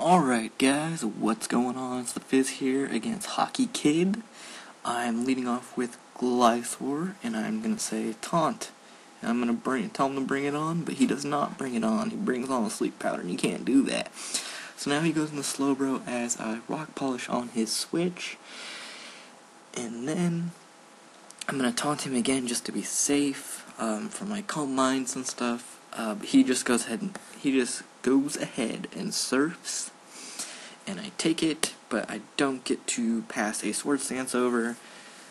Alright guys, what's going on? It's the Fizz here against Hockey Kid. I'm leading off with Glythor, and I'm gonna say taunt. And I'm gonna tell him to bring it on, but he does not bring it on. He brings on a sleep powder, and he can't do that. So now he goes into Slowbro as I rock polish on his switch. And then I'm gonna taunt him again just to be safe, for my calm minds and stuff. But he just goes ahead and surfs, and I take it, but I don't get to pass a sword stance over,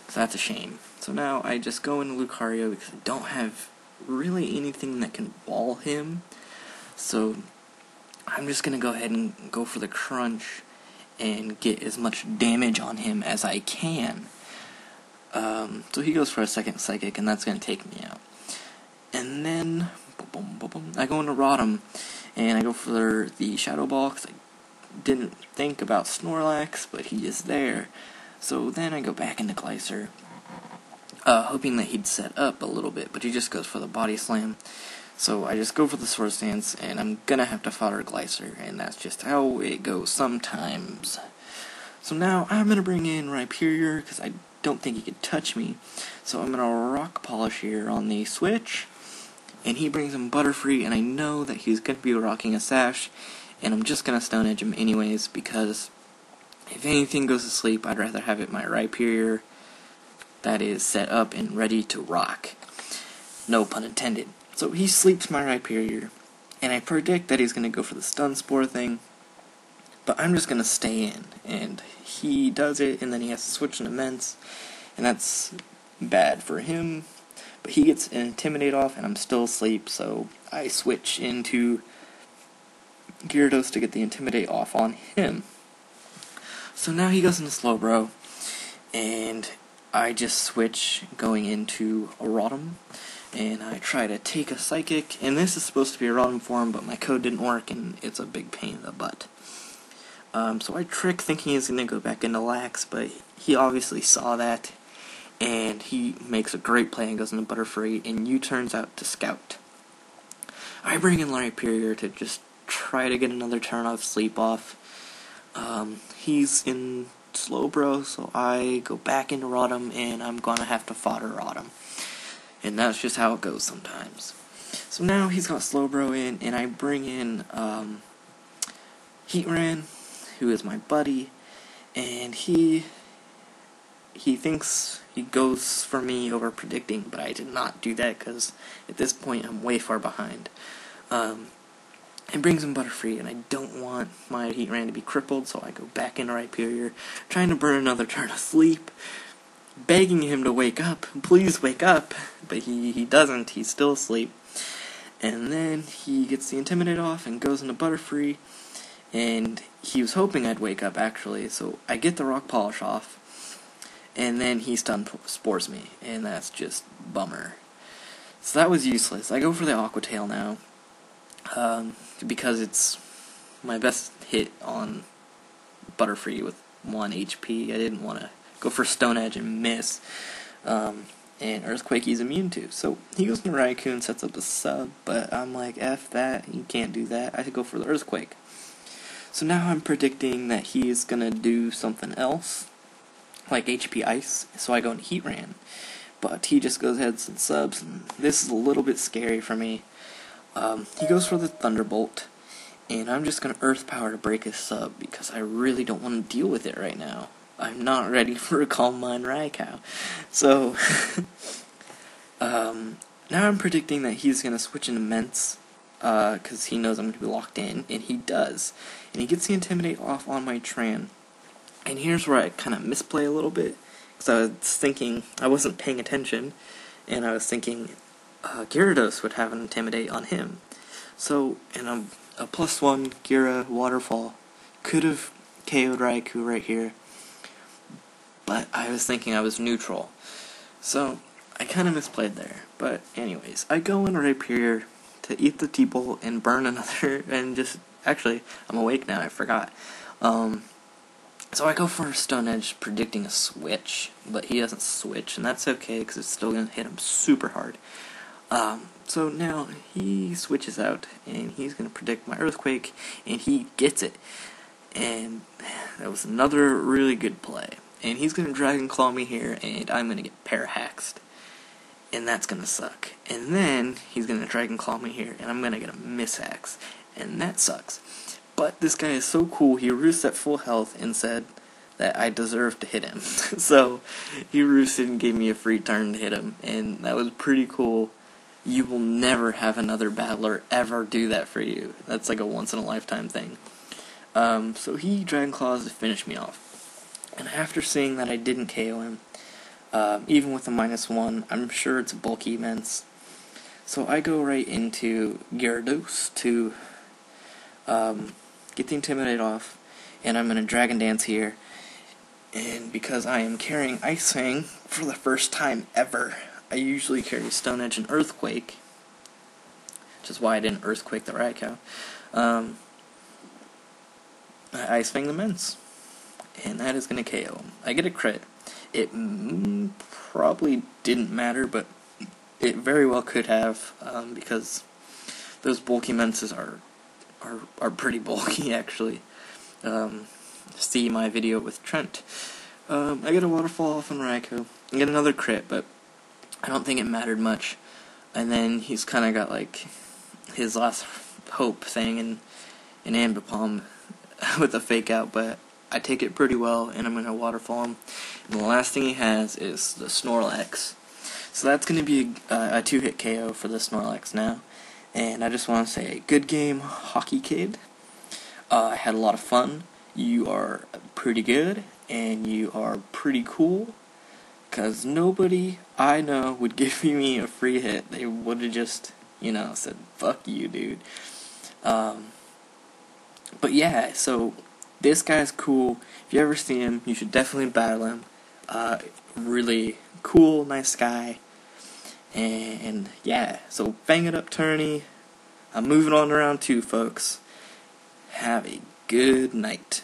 so that's a shame. So now I just go into Lucario because I don't have really anything that can wall him, so I'm just gonna go ahead and go for the crunch and get as much damage on him as I can. So he goes for a second psychic, and that's gonna take me out. And then I go into Rotom, and I go for the Shadow Ball because I didn't think about Snorlax, but he is there. So then I go back into Glycer, hoping that he'd set up a little bit, but he just goes for the Body Slam. So I just go for the Sword Stance, and I'm gonna have to fodder Glycer, and that's just how it goes sometimes. So now I'm gonna bring in Rhyperior because I don't think he can touch me. So I'm gonna Rock Polish here on the switch, and he brings him Butterfree, and I know that he's going to be rocking a Sash, and I'm just going to Stone Edge him anyways, because if anything goes to sleep, I'd rather have it my Rhyperior that is set up and ready to rock. No pun intended. So he sleeps my Rhyperior, and I predict that he's going to go for the Stun Spore thing, but I'm just going to stay in, and he does it, and then he has to switch into Immense, and that's bad for him. But he gets an Intimidate off, and I'm still asleep, so I switch into Gyarados to get the Intimidate off on him. So now he goes into Slowbro, and I just switch going into a Rotom, and I try to take a Psychic, and this is supposed to be a Rotom form, but my code didn't work, and it's a big pain in the butt. So I trick thinking he's going to go back into Lax, but he obviously saw that, and he makes a great play and goes into Butterfree, and U-turns out to Scout. I bring in Rhyperior to just try to get another turn of sleep off. He's in Slowbro, so I go back into Rotom, and I'm gonna have to fodder Rotom. And that's just how it goes sometimes. So now he's got Slowbro in, and I bring in Heatran, who is my buddy, and he thinks he goes for me over predicting, but I did not do that because at this point I'm way far behind. It brings him Butterfree, and I don't want my Heatran to be crippled, so I go back into Rhyperior, trying to burn another turn of sleep, begging him to wake up, please wake up, but he doesn't, he's still asleep. And then he gets the Intimidate off and goes into Butterfree, and he was hoping I'd wake up actually, so I get the Rock Polish off, and then he Stun Spores me, and that's just bummer. So that was useless. I go for the Aqua Tail now, because it's my best hit on Butterfree with 1 HP. I didn't want to go for Stone Edge and miss, and Earthquake he's immune to. So he goes to Raikou, sets up a sub, but I'm like, F that, you can't do that, I have to go for the Earthquake. So now I'm predicting that he's gonna do something else, like HP Ice, so I go into Heatran, but he just goes ahead and subs, and this is a little bit scary for me. He goes for the Thunderbolt, and I'm just going to Earth Power to break his sub, because I really don't want to deal with it right now. I'm not ready for a Calm Mind Raikou. So, now I'm predicting that he's going to switch into Immense, because he knows I'm going to be locked in, and he does. And he gets the Intimidate off on my Tran. And here's where I kind of misplay a little bit, because I was thinking, I wasn't paying attention, and I was thinking Gyarados would have an Intimidate on him. So, in a +1 Gyara Waterfall could have KO'd Raikou right here, but I was thinking I was neutral. So, I kind of misplayed there. But anyways, I go in Rhyperior to eat the T-Bolt and burn another, and just, actually, I'm awake now, I forgot. So I go for a Stone Edge, predicting a switch, but he doesn't switch, and that's okay, because it's still going to hit him super hard. So now he switches out, and he's going to predict my Earthquake, and he gets it. And that was another really good play. And he's gonna Dragon Claw me here, and I'm gonna get parahaxed. And that's gonna suck. And then he's gonna Dragon Claw me here, and I'm gonna get a mishax. And that sucks. But this guy is so cool, he roosted at full health and said that I deserved to hit him. So he roosted and gave me a free turn to hit him, and that was pretty cool. You will never have another battler ever do that for you. That's like a once-in-a-lifetime thing. So he Dragon Claws to finish me off. And after seeing that I didn't KO him, even with a -1, I'm sure it's bulky immense. So I go right into Gyarados to get the Intimidate off, and I'm going to Dragon Dance here. And because I am carrying Ice Fang for the first time ever, I usually carry Stone Edge and Earthquake, which is why I didn't Earthquake the Raikou. I Ice Fang the Mence, and that is going to KO him. I get a crit. It probably didn't matter, but it very well could have, because those bulky Mences are pretty bulky, actually. See my video with Trent. I get a Waterfall off on Raikou. I get another crit, but I don't think it mattered much. And then he's kind of got like his last hope thing in Ambipom with a fake out, but I take it pretty well, and I'm going to Waterfall him. And the last thing he has is the Snorlax. So that's going to be a 2-hit KO for the Snorlax now. And I just want to say, good game, Hockey Kid. I had a lot of fun. You are pretty good, and you are pretty cool, because nobody I know would give me a free hit. They would have just, said, fuck you, dude. But yeah, so this guy's cool. If you ever see him, you should definitely battle him. Really cool, nice guy. And yeah, so Fang It Up, TOURNEY. I'm moving on to round 2, folks. Have a good night.